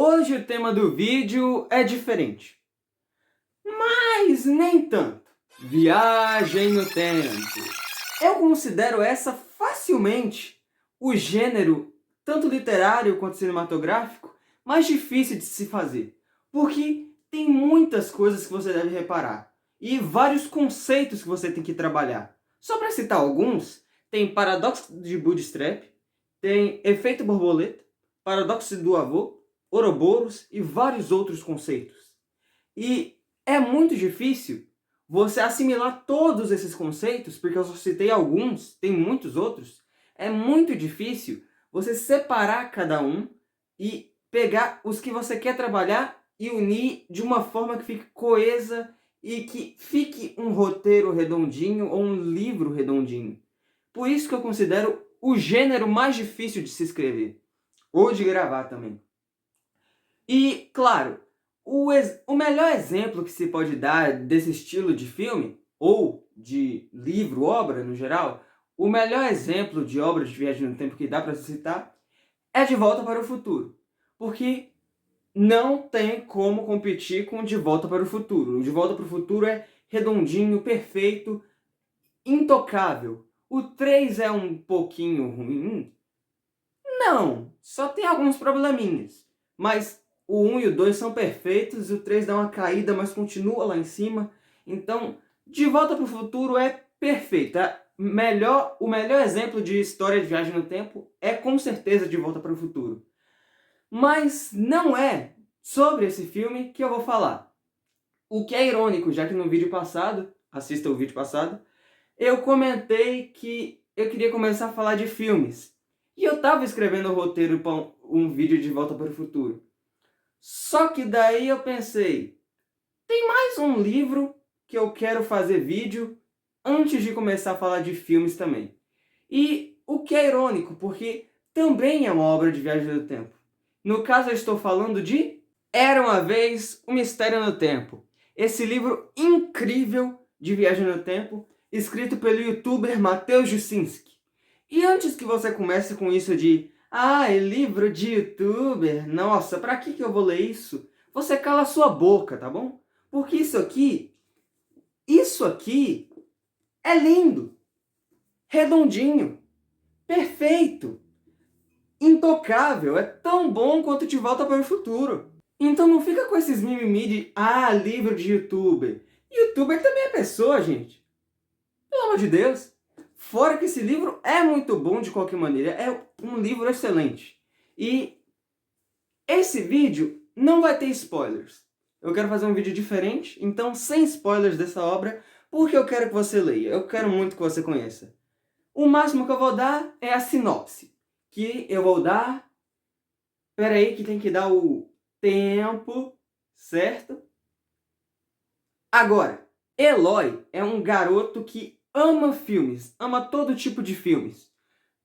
Hoje o tema do vídeo é diferente, mas nem tanto. Viagem no tempo. Eu considero essa facilmente o gênero, tanto literário quanto cinematográfico, mais difícil de se fazer, porque tem muitas coisas que você deve reparar e vários conceitos que você tem que trabalhar. Só para citar alguns, tem paradoxo de Bootstrap, tem efeito borboleta, paradoxo do avô, Ouroboros e vários outros conceitos. E é muito difícil você assimilar todos esses conceitos, porque eu só citei alguns, tem muitos outros. É muito difícil você separar cada um e pegar os que você quer trabalhar e unir de uma forma que fique coesa e que fique um roteiro redondinho ou um livro redondinho. Por isso que eu considero o gênero mais difícil de se escrever, ou de gravar também. E, claro, o melhor exemplo que se pode dar desse estilo de filme, ou de livro, obra no geral, o melhor exemplo de obra de viagem no tempo que dá para citar é De Volta para o Futuro. Porque não tem como competir com De Volta para o Futuro. O De Volta para o Futuro é redondinho, perfeito, intocável. O 3 é um pouquinho ruim? Não, só tem alguns probleminhas. Mas o 1 e o 2 são perfeitos, e o 3 dá uma caída, mas continua lá em cima. Então, De Volta para o Futuro é perfeito. O melhor exemplo de história de viagem no tempo é com certeza De Volta para o Futuro. Mas não é sobre esse filme que eu vou falar. O que é irônico, já que no vídeo passado, assista o vídeo passado, eu comentei que eu queria começar a falar de filmes. E eu estava escrevendo o roteiro para um vídeo de Volta para o Futuro. Só que daí eu pensei, tem mais um livro que eu quero fazer vídeo antes de começar a falar de filmes também. E o que é irônico, porque também é uma obra de viagem no tempo. No caso eu estou falando de Era uma Vez um Mistério no Tempo. Esse livro incrível de viagem no tempo, escrito pelo youtuber Matheus Jusinski. E antes que você comece com isso de é livro de youtuber, nossa, pra que eu vou ler isso? Você cala a sua boca, tá bom? Porque isso aqui é lindo, redondinho, perfeito, intocável, é tão bom quanto De Volta para o Futuro. Então não fica com esses mimimi de livro de youtuber. Youtuber também é pessoa, gente. Pelo amor de Deus. Fora que esse livro é muito bom de qualquer maneira, é um livro excelente. E esse vídeo não vai ter spoilers. Eu quero fazer um vídeo diferente, então sem spoilers dessa obra, porque eu quero que você leia, eu quero muito que você conheça. O máximo que eu vou dar é a sinopse, que eu vou dar... Espera aí que tem que dar o tempo, certo? Agora, Eloy é um garoto que ama filmes, ama todo tipo de filmes,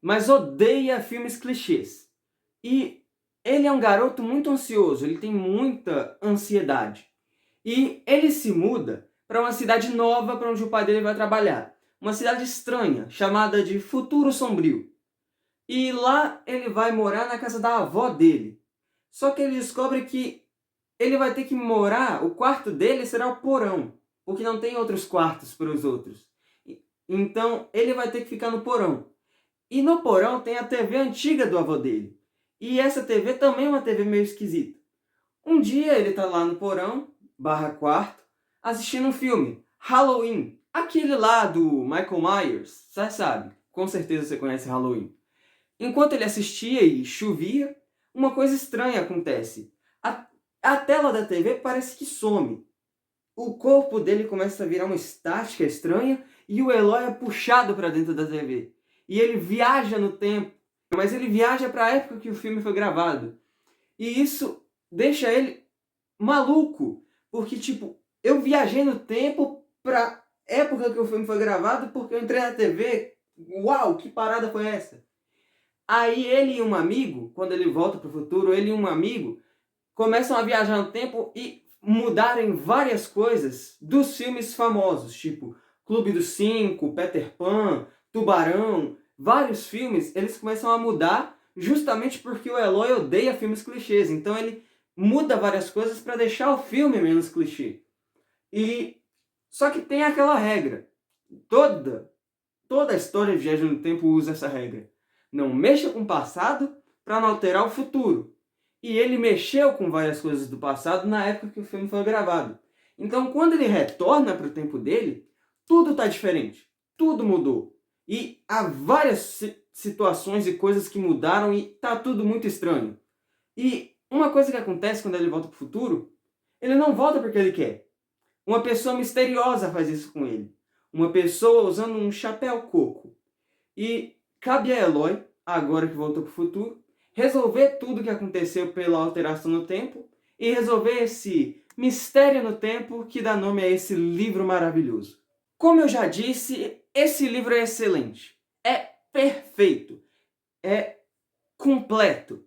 mas odeia filmes clichês. E ele é um garoto muito ansioso, ele tem muita ansiedade. E ele se muda para uma cidade nova para onde o pai dele vai trabalhar. Uma cidade estranha, chamada de Futuro Sombrio. E lá ele vai morar na casa da avó dele. Só que ele descobre que ele vai ter que morar, o quarto dele será o porão, porque não tem outros quartos para os outros. Então ele vai ter que ficar no porão. E no porão tem a TV antiga do avô dele. E essa TV também é uma TV meio esquisita. Um dia ele está lá no porão, /quarto, assistindo um filme, Halloween. Aquele lá do Michael Myers, você sabe, com certeza você conhece Halloween. Enquanto ele assistia e chovia, uma coisa estranha acontece. A tela da TV parece que some. O corpo dele começa a virar uma estática estranha e o Eloy é puxado para dentro da TV. E ele viaja no tempo, mas ele viaja para a época que o filme foi gravado. E isso deixa ele maluco, porque tipo, eu viajei no tempo para época que o filme foi gravado porque eu entrei na TV. Uau, que parada foi essa? Aí ele e um amigo, quando ele volta para o futuro, ele e um amigo começam a viajar no tempo e mudarem várias coisas dos filmes famosos, tipo Clube dos Cinco, Peter Pan, Tubarão, vários filmes, eles começam a mudar justamente porque o Eloy odeia filmes clichês. Então ele muda várias coisas para deixar o filme menos clichê. Só que tem aquela regra. Toda a história de Viagem no Tempo usa essa regra. Não mexa com o passado para não alterar o futuro. E ele mexeu com várias coisas do passado na época que o filme foi gravado. Então, quando ele retorna para o tempo dele, tudo está diferente. Tudo mudou. E há várias situações e coisas que mudaram e está tudo muito estranho. E uma coisa que acontece quando ele volta para o futuro, ele não volta porque ele quer. Uma pessoa misteriosa faz isso com ele. Uma pessoa usando um chapéu coco. E cabe a Eloy, agora que voltou para o futuro, resolver tudo o que aconteceu pela alteração no tempo e resolver esse mistério no tempo que dá nome a esse livro maravilhoso. Como eu já disse, esse livro é excelente. É perfeito. É completo.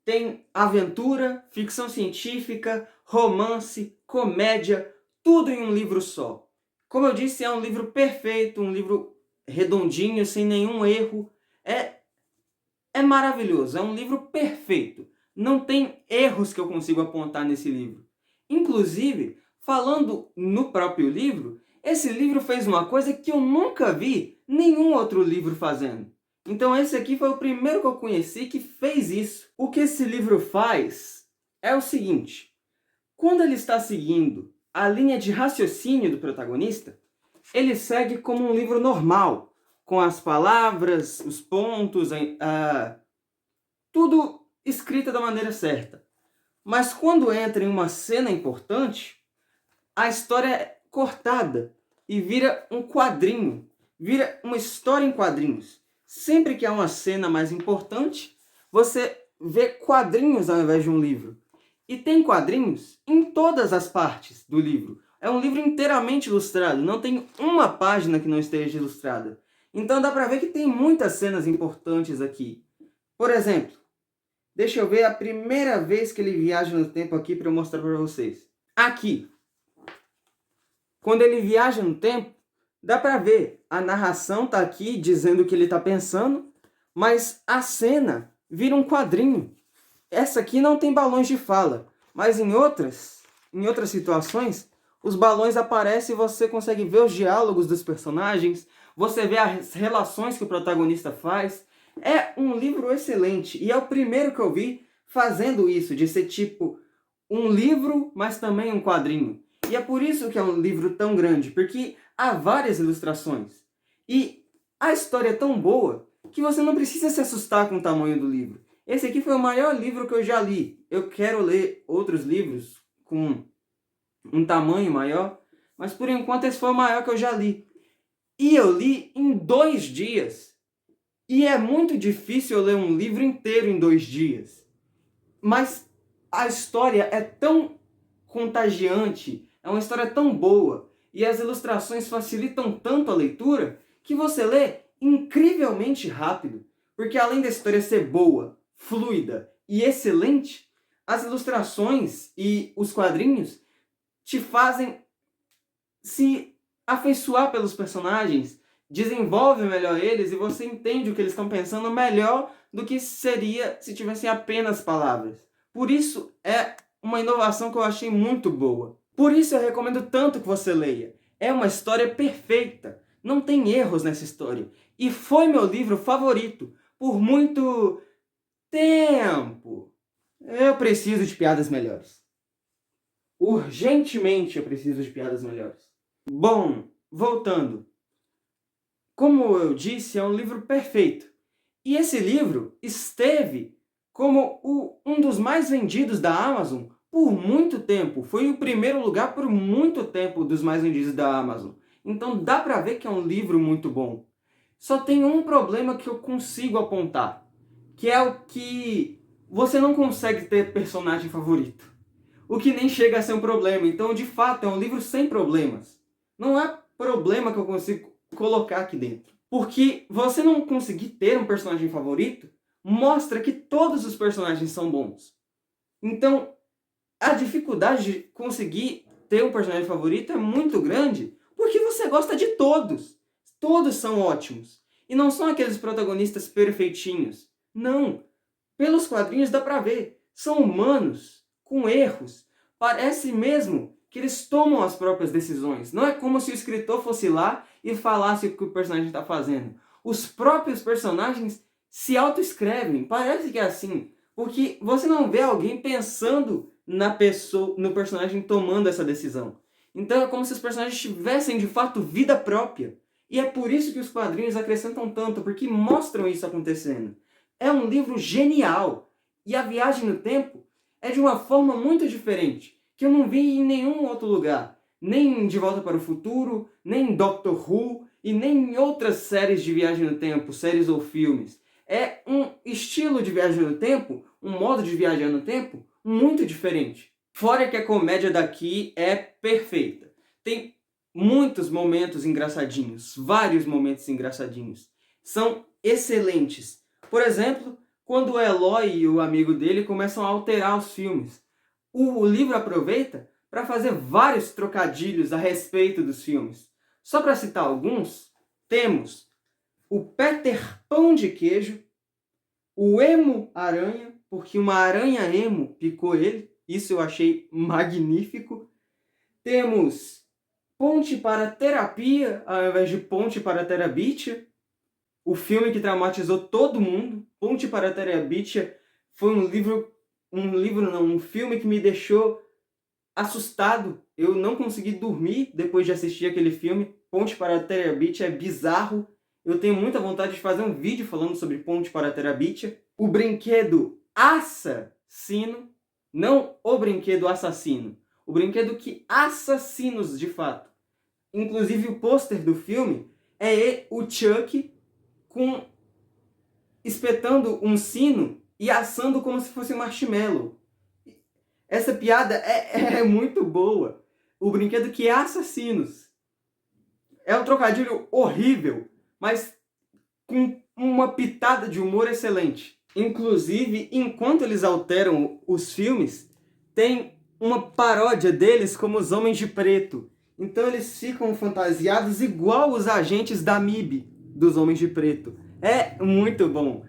Tem aventura, ficção científica, romance, comédia, tudo em um livro só. Como eu disse, é um livro perfeito, um livro redondinho, sem nenhum erro. É maravilhoso, é um livro perfeito. Não tem erros que eu consigo apontar nesse livro. Inclusive, falando no próprio livro, esse livro fez uma coisa que eu nunca vi nenhum outro livro fazendo. Então esse aqui foi o primeiro que eu conheci que fez isso. O que esse livro faz é o seguinte. Quando ele está seguindo a linha de raciocínio do protagonista, ele segue como um livro normal, com as palavras, os pontos, tudo escrito da maneira certa. Mas quando entra em uma cena importante, a história é cortada e vira um quadrinho, vira uma história em quadrinhos. Sempre que há uma cena mais importante, você vê quadrinhos ao invés de um livro. E tem quadrinhos em todas as partes do livro. É um livro inteiramente ilustrado, não tem uma página que não esteja ilustrada. Então dá pra ver que tem muitas cenas importantes aqui. Por exemplo, deixa eu ver a primeira vez que ele viaja no tempo aqui para eu mostrar para vocês. Aqui. Quando ele viaja no tempo, dá pra ver. A narração tá aqui dizendo o que ele tá pensando, mas a cena vira um quadrinho. Essa aqui não tem balões de fala, mas em outras situações, os balões aparecem e você consegue ver os diálogos dos personagens, você vê as relações que o protagonista faz. É um livro excelente e é o primeiro que eu vi fazendo isso, de ser tipo um livro, mas também um quadrinho. E é por isso que é um livro tão grande, porque há várias ilustrações. E a história é tão boa que você não precisa se assustar com o tamanho do livro. Esse aqui foi o maior livro que eu já li. Eu quero ler outros livros com um tamanho maior, mas por enquanto esse foi o maior que eu já li. E eu li em 2 dias. E é muito difícil eu ler um livro inteiro em 2 dias. Mas a história é tão contagiante, é uma história tão boa, e as ilustrações facilitam tanto a leitura, que você lê incrivelmente rápido. Porque além da história ser boa, fluida e excelente, as ilustrações e os quadrinhos te fazem se afeiçoar pelos personagens, desenvolve melhor eles e você entende o que eles estão pensando melhor do que seria se tivessem apenas palavras. Por isso é uma inovação que eu achei muito boa. Por isso eu recomendo tanto que você leia. É uma história perfeita. Não tem erros nessa história. E foi meu livro favorito por muito tempo. Eu preciso de piadas melhores. Urgentemente eu preciso de piadas melhores. Bom, voltando. Como eu disse, é um livro perfeito. E esse livro esteve como um dos mais vendidos da Amazon por muito tempo. Foi o primeiro lugar por muito tempo dos mais vendidos da Amazon. Então dá pra ver que é um livro muito bom. Só tem um problema que eu consigo apontar, que é o que você não consegue ter personagem favorito. O que nem chega a ser um problema. Então, de fato, é um livro sem problemas. Não há problema que eu consigo colocar aqui dentro. Porque você não conseguir ter um personagem favorito mostra que todos os personagens são bons. Então, a dificuldade de conseguir ter um personagem favorito é muito grande porque você gosta de todos. Todos são ótimos. E não são aqueles protagonistas perfeitinhos. Não. Pelos quadrinhos dá pra ver. São humanos, com erros. Parece mesmo que eles tomam as próprias decisões. Não é como se o escritor fosse lá e falasse o que o personagem está fazendo. Os próprios personagens se autoescrevem. Parece que é assim. Porque você não vê alguém pensando na pessoa, no personagem tomando essa decisão. Então é como se os personagens tivessem de fato vida própria. E é por isso que os quadrinhos acrescentam tanto, porque mostram isso acontecendo. É um livro genial. E a viagem no tempo é de uma forma muito diferente, que eu não vi em nenhum outro lugar. Nem De Volta para o Futuro, nem em Doctor Who e nem em outras séries de viagem no tempo, séries ou filmes. É um estilo de viagem no tempo, um modo de viajar no tempo muito diferente. Fora que a comédia daqui é perfeita. Tem muitos momentos engraçadinhos, vários momentos engraçadinhos. São excelentes. Por exemplo, quando o Eloy e o amigo dele começam a alterar os filmes. O livro aproveita para fazer vários trocadilhos a respeito dos filmes. Só para citar alguns, temos o Peter Pão de Queijo, o Emo Aranha, porque uma aranha emo picou ele, isso eu achei magnífico. Temos Ponte para Terapia, ao invés de Ponte para Terabitia, o filme que traumatizou todo mundo. Ponte para Terabitia foi um filme que me deixou assustado. Eu não consegui dormir depois de assistir aquele filme. Ponte para Terabitia é bizarro. Eu tenho muita vontade de fazer um vídeo falando sobre Ponte para Terabitia. O brinquedo assassino, não o brinquedo assassino. O brinquedo que assassinos de fato. Inclusive o pôster do filme é o Chuck espetando um sino e assando como se fosse um marshmallow. Essa piada é muito boa. O brinquedo que é assassinos. É um trocadilho horrível, mas com uma pitada de humor excelente. Inclusive, enquanto eles alteram os filmes, tem uma paródia deles como os Homens de Preto. Então eles ficam fantasiados igual os agentes da MIB dos Homens de Preto. É muito bom.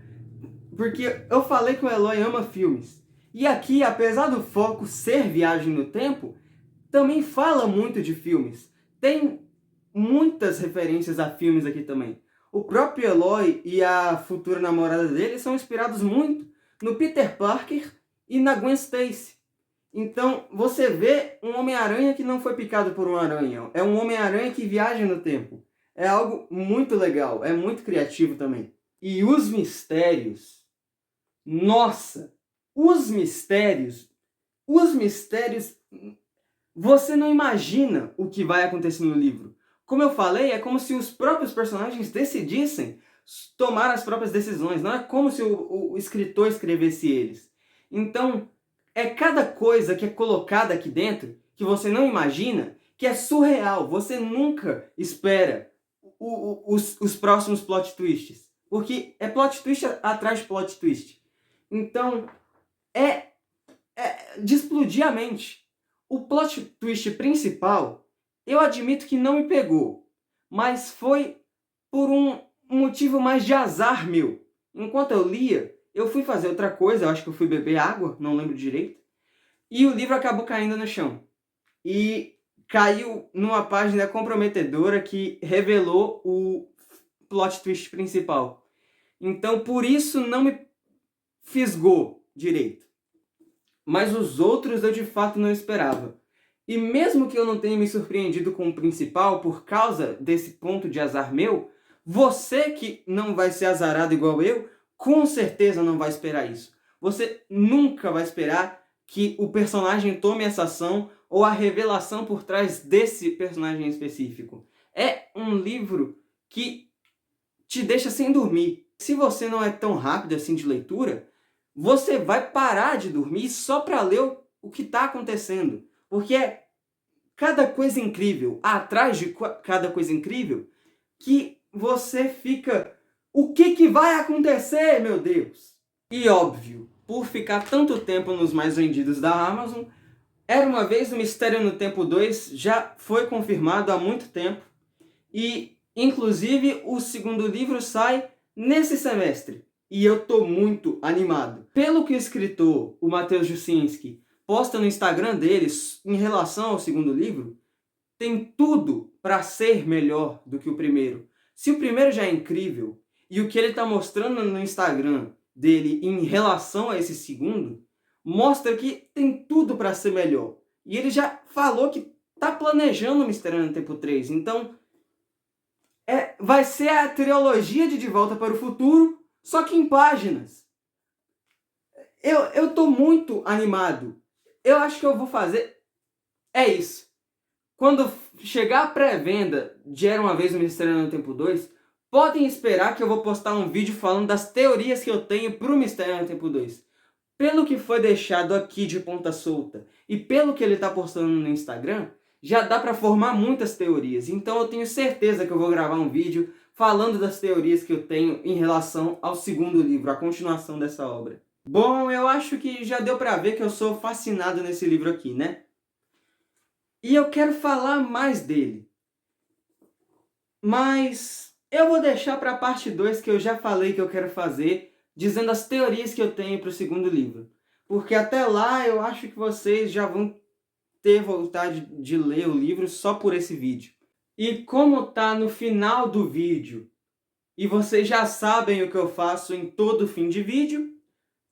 Porque eu falei que o Eloy ama filmes. E aqui, apesar do foco ser viagem no tempo, também fala muito de filmes. Tem muitas referências a filmes aqui também. O próprio Eloy e a futura namorada dele são inspirados muito no Peter Parker e na Gwen Stacy. Então, você vê um Homem-Aranha que não foi picado por uma aranha. É um Homem-Aranha que viaja no tempo. É algo muito legal, é muito criativo também. E os mistérios... Nossa! Os mistérios... Você não imagina o que vai acontecer no livro. Como eu falei, é como se os próprios personagens decidissem tomar as próprias decisões. Não é como se o escritor escrevesse eles. Então, é cada coisa que é colocada aqui dentro, que você não imagina, que é surreal. Você nunca espera os próximos plot twists. Porque é plot twist atrás de plot twist. Então, é de explodir a mente. O plot twist principal, eu admito que não me pegou. Mas foi por um motivo mais de azar meu. Enquanto eu lia, eu fui fazer outra coisa, eu acho que eu fui beber água, não lembro direito. E o livro acabou caindo no chão. E caiu numa página comprometedora que revelou o plot twist principal. Então, por isso não me fisgou direito. Mas os outros eu de fato não esperava. E mesmo que eu não tenha me surpreendido com o principal por causa desse ponto de azar meu, você que não vai ser azarado igual eu, com certeza não vai esperar isso. Você nunca vai esperar que o personagem tome essa ação ou a revelação por trás desse personagem específico. É um livro que te deixa sem dormir. Se você não é tão rápido assim de leitura, você vai parar de dormir só para ler o que está acontecendo. Porque é cada coisa incrível, atrás de cada coisa incrível, que você fica... O que vai acontecer, meu Deus? E óbvio, por ficar tanto tempo nos mais vendidos da Amazon, Era Uma Vez um Mistério no Tempo 2 já foi confirmado há muito tempo. E, inclusive, o segundo livro sai nesse semestre. E eu tô muito animado. Pelo que o escritor, o Mateusz Jusinski, posta no Instagram deles em relação ao segundo livro tem tudo para ser melhor do que o primeiro. Se o primeiro já é incrível e o que ele está mostrando no Instagram dele em relação a esse segundo mostra que tem tudo para ser melhor. E ele já falou que está planejando o Mistério no Tempo 3. Então, vai ser a trilogia de Volta para o Futuro, só que em páginas. Eu tô muito animado. Eu acho que eu vou fazer... É isso. Quando chegar a pré-venda de Era Uma Vez no Mistério no Tempo 2, podem esperar que eu vou postar um vídeo falando das teorias que eu tenho pro Mistério no Tempo 2. Pelo que foi deixado aqui de ponta solta e pelo que ele tá postando no Instagram, já dá para formar muitas teorias. Então eu tenho certeza que eu vou gravar um vídeo falando das teorias que eu tenho em relação ao segundo livro, a continuação dessa obra. Bom, eu acho que já deu para ver que eu sou fascinado nesse livro aqui, né? E eu quero falar mais dele. Mas eu vou deixar para a parte 2 que eu já falei que eu quero fazer, dizendo as teorias que eu tenho para o segundo livro. Porque até lá eu acho que vocês já vão ter vontade de ler o livro só por esse vídeo. E como tá no final do vídeo, e vocês já sabem o que eu faço em todo fim de vídeo,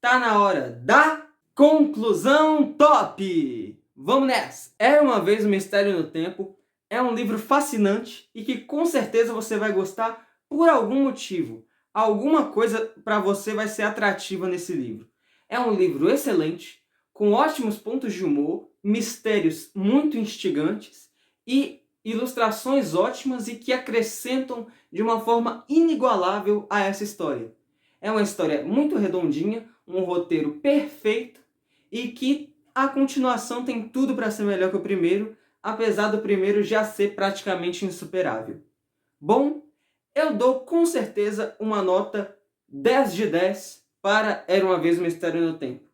tá na hora da conclusão top! Vamos nessa! Era Uma Vez um Mistério no Tempo é um livro fascinante e que com certeza você vai gostar por algum motivo. Alguma coisa para você vai ser atrativa nesse livro. É um livro excelente, com ótimos pontos de humor, mistérios muito instigantes e ilustrações ótimas e que acrescentam de uma forma inigualável a essa história. É uma história muito redondinha, um roteiro perfeito e que a continuação tem tudo para ser melhor que o primeiro, apesar do primeiro já ser praticamente insuperável. Bom, eu dou com certeza uma nota 10 de 10 para Era Uma Vez um Mistério no Tempo.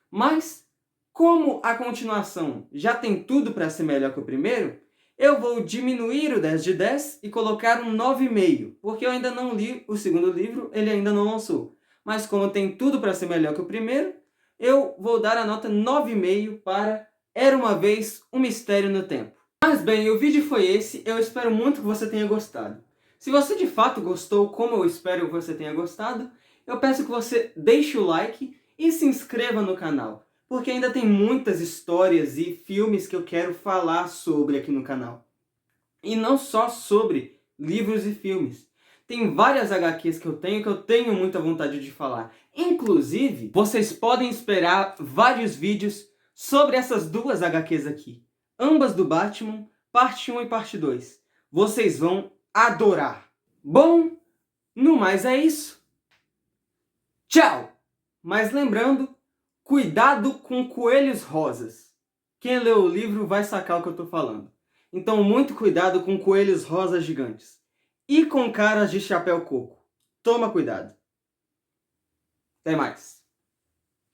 Mas, como a continuação já tem tudo para ser melhor que o primeiro, eu vou diminuir o 10 de 10 e colocar um 9,5, porque eu ainda não li o segundo livro, ele ainda não lançou. Mas como tem tudo para ser melhor que o primeiro, eu vou dar a nota 9,5 para Era Uma Vez um Mistério no Tempo. Mas bem, o vídeo foi esse, eu espero muito que você tenha gostado. Se você de fato gostou, como eu espero que você tenha gostado, eu peço que você deixe o like e se inscreva no canal, porque ainda tem muitas histórias e filmes que eu quero falar sobre aqui no canal. E não só sobre livros e filmes. Tem várias HQs que eu tenho muita vontade de falar. Inclusive, vocês podem esperar vários vídeos sobre essas duas HQs aqui. Ambas do Batman, parte 1 e parte 2. Vocês vão adorar. Bom, no mais é isso. Tchau! Mas lembrando, cuidado com coelhos rosas. Quem leu o livro vai sacar o que eu tô falando. Então muito cuidado com coelhos rosas gigantes. E com caras de chapéu coco. Toma cuidado. Até mais.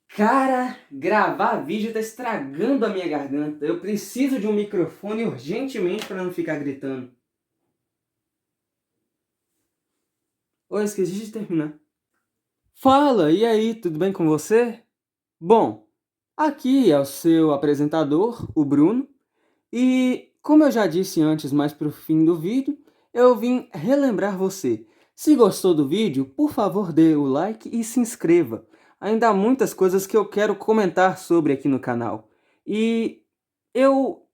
Cara, gravar vídeo tá estragando a minha garganta. Eu preciso de um microfone urgentemente para não ficar gritando. Oi, esqueci de terminar. Fala, e aí, tudo bem com você? Bom, aqui é o seu apresentador, o Bruno. E como eu já disse antes, mais pro fim do vídeo, eu vim relembrar você. Se gostou do vídeo, por favor dê o like e se inscreva. Ainda há muitas coisas que eu quero comentar sobre aqui no canal. E eu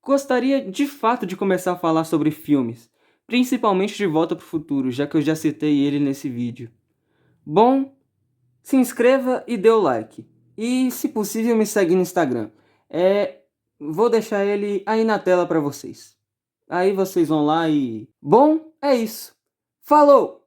gostaria de fato de começar a falar sobre filmes, principalmente De Volta para o Futuro, já que eu já citei ele nesse vídeo. Bom, se inscreva e dê o like. E se possível me segue no Instagram. Vou deixar ele aí na tela para vocês. Aí vocês vão lá e... Bom, é isso. Falou!